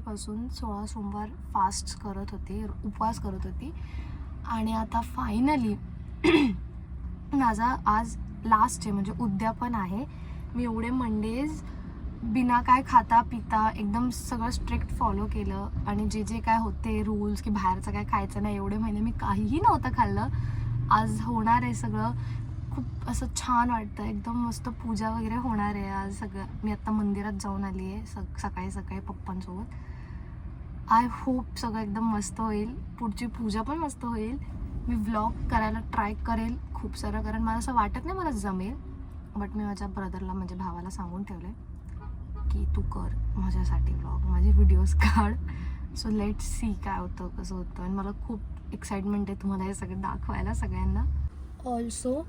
तारखेपासून 16 सोमवार फास्ट करत होते, उपवास करत होती. आणि आता फायनली माझा आज लास्ट आहे, म्हणजे उद्यापन आहे. मी एवढे मंडेज बिना काय खाता पिता एकदम सगळं स्ट्रिक्ट फॉलो केलं. आणि जे जे काय होते रूल्स की बाहेरचं काय खायचं नाही, एवढे महिने मी काहीही नव्हतं खाल्लं. आज होणार आहे सगळं. खूप असं छान वाटतं, एकदम मस्त पूजा वगैरे होणार आहे आज सगळं. मी आत्ता मंदिरात जाऊन आली आहे सकाळी सकाळी पप्पांसोबत. आय होप सगळं एकदम मस्त होईल, पुढची पूजा पण मस्त होईल. मी व्लॉग करायला ट्राय करेल खूप सारं, कारण मला असं वाटत नाही मला जमेल. बट मी माझ्या ब्रदरला म्हणजे भावाला सांगून ठेवलं आहे की तू कर माझ्यासाठी व्लॉग, माझे व्हिडिओज काढ. सो लेट सी काय होतं कसं होतं. आणि मला खूप एक्साइटमेंट आहे तुम्हाला हे सगळं दाखवायला सगळ्यांना. ऑल्सो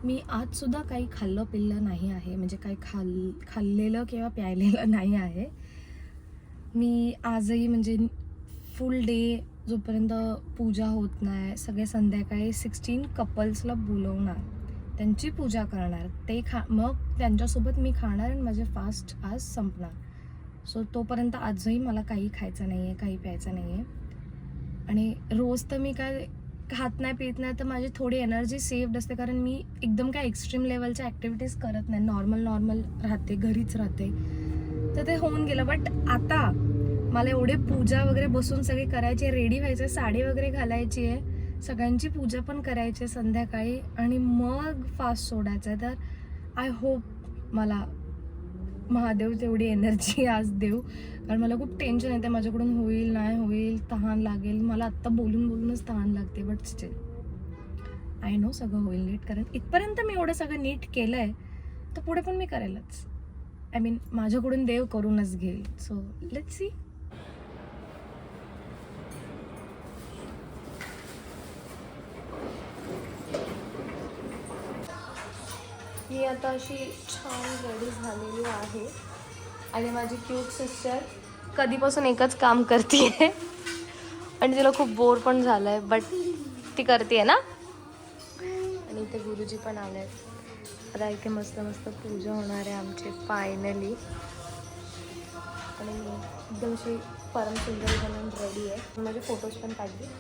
मी आजसुद्धा काही खाल्लं पिल्लं नाही आहे, म्हणजे काही खाल्लेलं किंवा प्यायलेलं नाही आहे. मी आजही म्हणजे फुल डे जोपर्यंत पूजा होत नाही, सगळे संध्याकाळी 16 कपल्सला बोलवणार, त्यांची पूजा करणार, ते मग त्यांच्यासोबत मी खाणार आणि माझे फास्ट आज संपणार. सो तोपर्यंत आजही मला काही खायचं नाही आहे, काही प्यायचं नाही आहे. आणि रोज तर मी काय खात नाही पित नाही, तर माझी थोडी एनर्जी सेव्ड असते, कारण मी एकदम काय एक्स्ट्रीम लेवलच्या ॲक्टिव्हिटीज करत नाही, नॉर्मल राहते, घरीच राहते. तर ते होऊन गेलं. बट आता मला एवढे पूजा वगैरे बसून सगळे करायचे, रेडी व्हायचं, साडी वगैरे घालायची आहे, सगळ्यांची पूजा पण करायची आहे संध्याकाळी, आणि मग फास्ट सोडायचं आहे. तर आय होप मला महादेव तेवढी एनर्जी आज देऊ, कारण मला खूप टेन्शन येते माझ्याकडून होईल नाही होईल, तहान लागेल. मला आत्ता बोलूनच तहान लागते. बट स्टिल आय नो सगळं होईल नीट, कारण इथपर्यंत मी एवढं सगळं नीट केलं आहे, तर पुढे पण मी करेलच. आय मीन माझ्याकडून देव करूनच घेईल. So let's see. मी आता अशी छान रेडी झालेली आहे, आणि माझी क्यूट सिस्टर कधीपासून एकच काम करते आहे, आणि तिला खूप बोर पण झालं आहे, बट ती करते आहे ना. आणि इथे गुरुजी पण आले आहेत. आता इथे मस्त मस्त पूजा होणार आहे आमची फायनली. आणि एकदम अशी परम सुंदर बनवून रेडी आहे. माझे फोटोज पण काढले.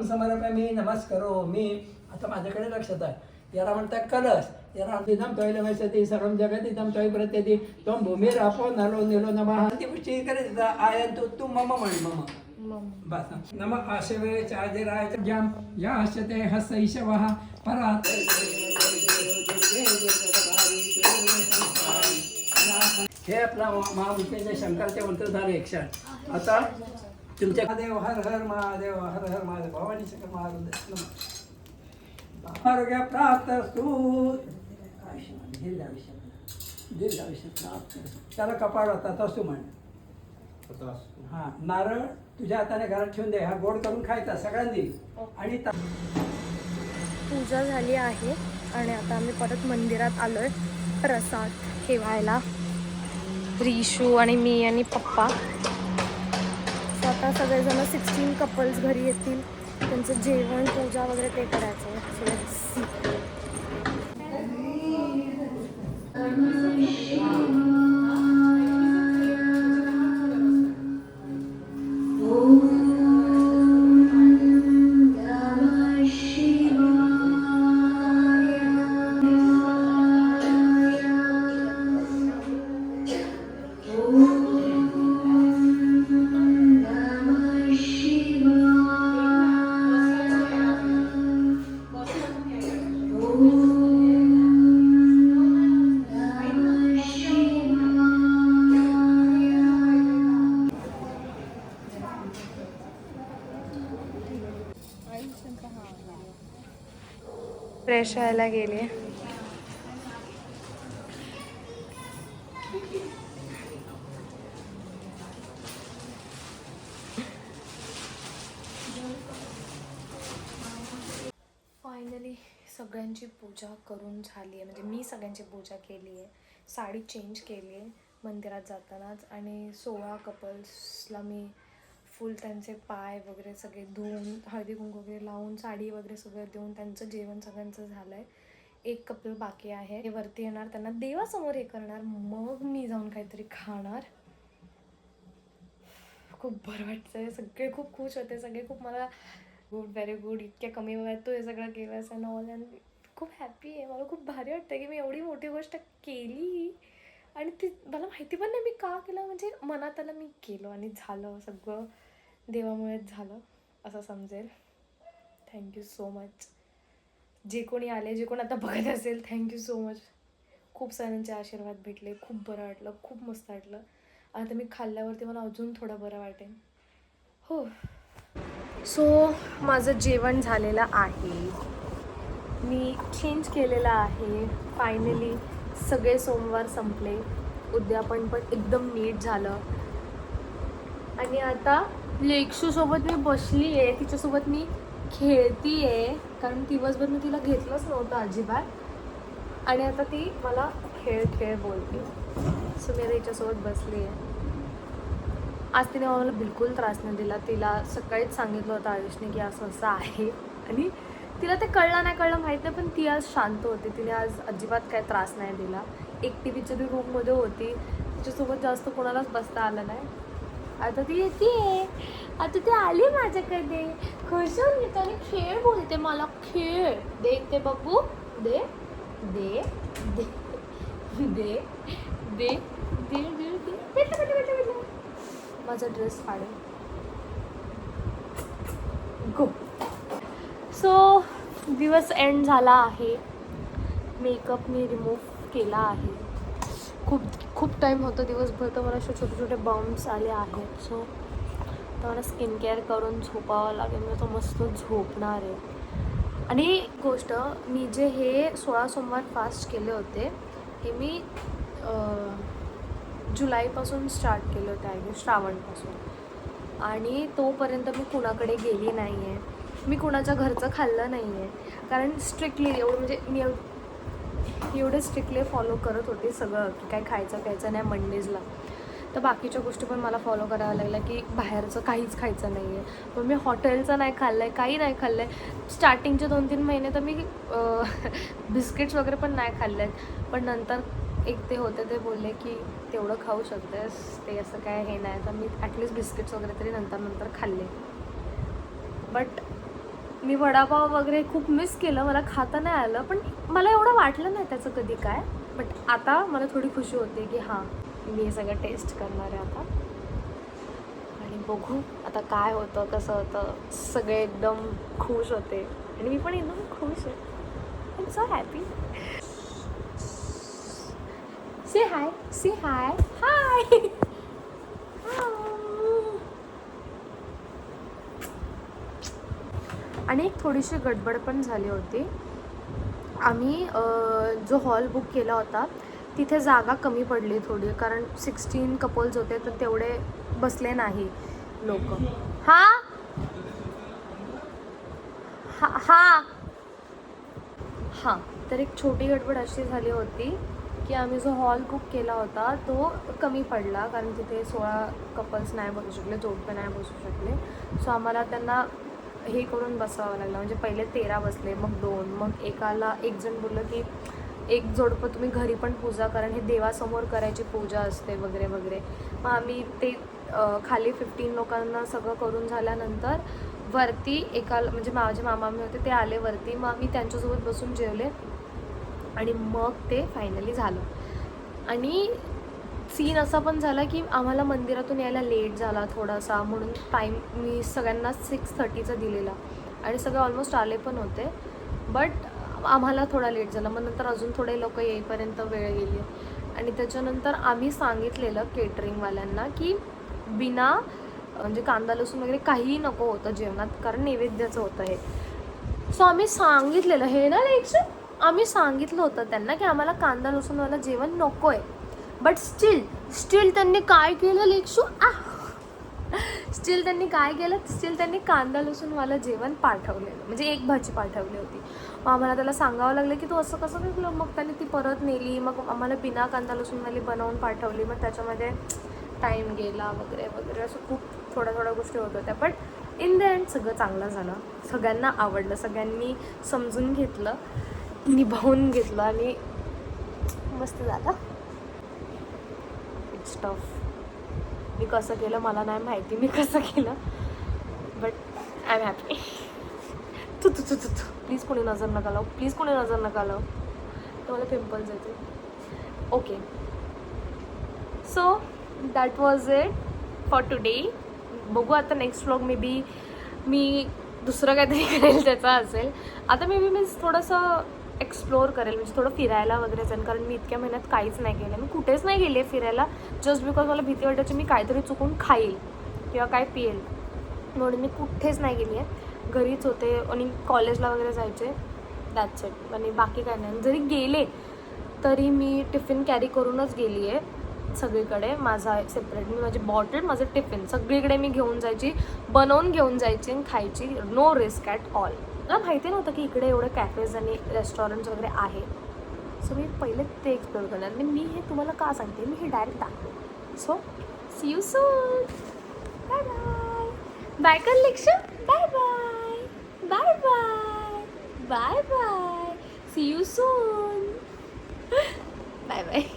समर्पयामि नमस्करो मी. आता माझ्याकडे लक्षात आहे, याला म्हणतात कलश. याला इदम तैल वसति सर्वं जगत् इदम तै प्रत्यति त्वं भूमिरापो नलो निलो नमः. ती पुष्टी करत आयंतु तू मम म्हण मम. बस नम आशवे चादिराय ज्याम या हस्यते हसैशवः परात्. हे आपला महामृत्यूंजय शंकराचे मंत्र झाले 108. आता तुमच्या महादेव हर हर महादेव, हर हर महादेव, भवानी शंकर महादेव. आरोग्य प्राप्त असतो, दीर्घ आयुष्य प्राप्त. त्याला कपाळ होता असतो म्हण. हा नारळ तुझ्या हाताने घरात ठेवून दे, हा गोड करून खायचा सगळ्यांनी. आणि पूजा झाली आहे, आणि आता आम्ही परत मंदिरात आलोय प्रसाद ठेवायला. रिशू आणि मी आणि पप्पा. आता सगळेजण 16 कपल्स घरी येतील, त्यांचं जेवण पूजा वगैरे ते करायचं आहे. फ्रेश व्हायला गेली. फायनली सगळ्यांची पूजा करून झाली आहे, म्हणजे मी सगळ्यांची पूजा केली आहे, साडी चेंज केली आहे मंदिरात जातानाच. आणि 16 कपल्सला मी फुल त्यांचे पाय वगैरे सगळे धुवून हळदी कुंकू वगैरे लावून साडी वगैरे सगळं देऊन त्यांचं जेवण सगळ्यांचं झालं आहे. एक कपल बाकी आहे, हे वरती येणार, त्यांना देवासमोर हे करणार, मग मी जाऊन काहीतरी खाणार. खूप बरं वाटतंय, सगळे खूप खुश होते, सगळे खूप मला गुड, व्हेरी गुड, इतक्या कमी वयात तू हे सगळं केलंस अँड ऑल, अँड खूप हॅपी आहे. मला खूप भारी वाटतं की मी एवढी मोठी गोष्ट केली आणि ती मला माहिती पण नाही मी का केलं, म्हणजे मनात आलं मी केलं आणि झालं, सगळं देवामुळेच झालं असं समजेल. थँक्यू सो मच जे कोणी आले, जे कोण आता बघत असेल, थँक्यू सो मच. खूप साऱ्यांचे आशीर्वाद भेटले, खूप बरं वाटलं, खूप मस्त वाटलं. आता मी खाल्ल्यावरती मला अजून थोडं बरं वाटेल. हो. सो माझं जेवण झालेलं आहे, मी चेंज केलेलं आहे फायनली. सगळे सोमवार संपले, उद्यापन पण एकदम नीट झालं. आणि आता लेक्षूसोबत मी बसली आहे, तिच्यासोबत मी खेळती आहे, कारण दिवसभर मी तिला घेतलंच नव्हतं अजिबात. आणि आता ती मला खेळ खेळ बोलते. सो मी आता हिच्यासोबत बसली आहे. आज तिने मला बिलकुल त्रास नाही दिला. तिला सकाळीच सांगितलं होतं आयुषने की असं असं आहे, आणि तिला ते कळलं नाही कळलं माहीत नाही, पण ती आज शांत होती. तिने आज अजिबात काय त्रास नाही दिला. एकटी बिचारी रूममध्ये होती, तिच्यासोबत जास्त कोणालाच बसता आलं नाही. आता ती येते, आता ती आली माझ्याकडे, खुश होऊन येते आणि खेळ बोलते मला, खेळ दे ते बघू, दे दे दे दे दे दे दे दे. माझा ड्रेस फाडेल. गो. सो दिवस एंड झाला आहे. मेकअप मी रिमूव्ह केला आहे. खूप टाईम होतं दिवसभर, तर मला असे छोटे छोटे बम्प्स आले आहेत. सो तर मला स्किन केअर करून झोपावं लागेल. मी तो मस्त झोपणार आहे. आणि गोष्ट, मी जे हे 16 सोमवार फास्ट केले होते, हे मी जुलैपासून स्टार्ट केले होते, आहे श्रावणपासून. आणि तोपर्यंत मी कुणाकडे गेली नाही आहे, मी कुणाच्या घरचं खाल्लं नाही आहे, कारण स्ट्रिक्टली एवढं, म्हणजे मी एवढे स्ट्रिक्टली फॉलो करत होते सगळं, की काय खायचं नाही मंडेजला. तर बाकीच्या गोष्टी पण मला फॉलो कराव्या लागल्या, की बाहेरचं काहीच खायचं नाही आहे. पण मी हॉटेलचं नाही खाल्लं आहे, काही नाही खाल्लं आहे. स्टार्टिंगचे 2-3 महिने तर मी बिस्किट्स वगैरे पण नाही खाल्ले आहेत. पण नंतर एक ते होते, ते बोलले की तेवढं खाऊ शकतेस, ते असं काय हे नाही. तर मी ॲटलिस्ट बिस्किट्स वगैरे तरी नंतर खाल्ले. बट मी वडापाव वगैरे खूप मिस केलं, मला खाता नाही आलं, पण मला एवढं वाटलं नाही त्याचं कधी काय. बट आता मला थोडी खुशी होते की हां, मी हे सगळं टेस्ट करणार आहे आता, आणि बघू आता काय होतं, कसं होतं. सगळे एकदम खुश होते आणि मी पण एकदम खुश आहे. I am so happy. Say hi, say hi, hi. आणि एक थोडीशी गडबड पण झाली होती. आम्ही जो हॉल बुक केला होता तिथे जागा कमी पडली थोडी, कारण 16 कपल्स होते, तर तेवढे बसले नाही लोक. हां हां हां. तर एक छोटी गडबड अशी झाली होती की आम्ही जो हॉल बुक केला होता तो कमी पडला, कारण तिथे 16 कपल्स नाही बसू शकले, जोडपे नाही बसू शकले. सो आम्हाला त्यांना हे करून बसवावं लागलं. म्हणजे पहिले 13 बसले, मग 2, मग एकाला एक जण बोललं की एक जोडपं तुम्ही घरी पण पूजा, कारण हे देवासमोर करायची पूजा असते वगैरे वगैरे. मग आम्ही ते खाली 15 लोकांना सगळं करून झाल्यानंतर वरती एकाला, म्हणजे माझे मामामी होते, ते आले वरती. मग आम्ही त्यांच्यासोबत बसून जेवले आणि मग ते फायनली झालं. आणि सीन असा पण झाला की आम्हाला मंदिरातून यायला लेट झाला थोडासा, म्हणून टाईम मी सगळ्यांना 6:30चा दिलेला, आणि सगळे ऑलमोस्ट आले पण होते. बट आम्हाला थोडा लेट झाला. मग नंतर अजून थोडे लोक येईपर्यंत वेळ गेली. आणि त्याच्यानंतर आम्ही सांगितलेलं केटरिंगवाल्यांना की बिना, म्हणजे कांदा लसूण वगैरे काहीही नको होतं जेवणात, कारण नैवेद्याचं होतं हे. सो आम्ही सांगितलेलं हे ना लेक्चर, आम्ही सांगितलं होतं त्यांना की आम्हाला कांदा लसूणवाला जेवण नको आहे. बट स्टील त्यांनी काय केलं लेक्शू, स्टील त्यांनी काय केलं, स्टील त्यांनी कांदा लसूणवालं जेवण पाठवलेलं, म्हणजे एक भाजी पाठवली होती. मग आम्हाला त्याला सांगावं लागलं की तू असं कसं केलं. मग त्यांनी ती परत नेली, मग आम्हाला बिना कांदा लसूणवाली बनवून पाठवली. मग त्याच्यामध्ये टाईम गेला वगैरे वगैरे, असं खूप थोड्या गोष्टी होत होत्या. बट इन द एंड सगळं चांगलं झालं, सगळ्यांना आवडलं, सगळ्यांनी समजून घेतलं, निभावून घेतलं आणि मस्त झालं. It's tough. मी कसं केलं मला नाही माहिती, मी कसं केलं, बट आय एम हॅपी. तू तू तू तू तू प्लीज कोणी नजर नका लावू, प्लीज कोणी नजर नका लावू, तुम्हाला पिंपल्स येते. Okay, so that was it for today. बघू आता नेक्स्ट व्लॉग मे बी मी दुसरं काहीतरी करेल त्याचा असेल. आता मे बी मी थोडंसं एक्सप्लोअर करेल, म्हणजे थोडं फिरायला वगैरे जाईल, कारण मी इतक्या महिन्यात काहीच नाही केलं. मी कुठेच नाही गेले फिरायला, जस्ट बिकॉज मला भीती वाटायची मी काहीतरी चुकून खाईल किंवा काय पिईल, म्हणून मी कुठेच नाही गेली आहे. घरीच होते आणि कॉलेजला वगैरे जायचे, दॅट्स इट. आणि बाकी काय नाही. जरी गेले तरी मी टिफिन कॅरी करूनच गेली आहे सगळीकडे. माझा सेपरेट, मी माझी बॉटल, माझं टिफिन सगळीकडे मी घेऊन जायची, बनवून घेऊन जायची आणि खायची. No risk at all. मला माहिती नव्हतं की इकडे एवढे कॅफेज आणि रेस्टॉरंट्स वगैरे आहे. सो मी पहिले ते एक्सप्लोर करणार. आणि मी हे तुम्हाला का सांगते, मी हे डायरेक्ट दाखवते. So see you soon. Bye bye. Bye कर lecture. Bye bye. Bye bye. Bye bye. See you soon. Bye bye.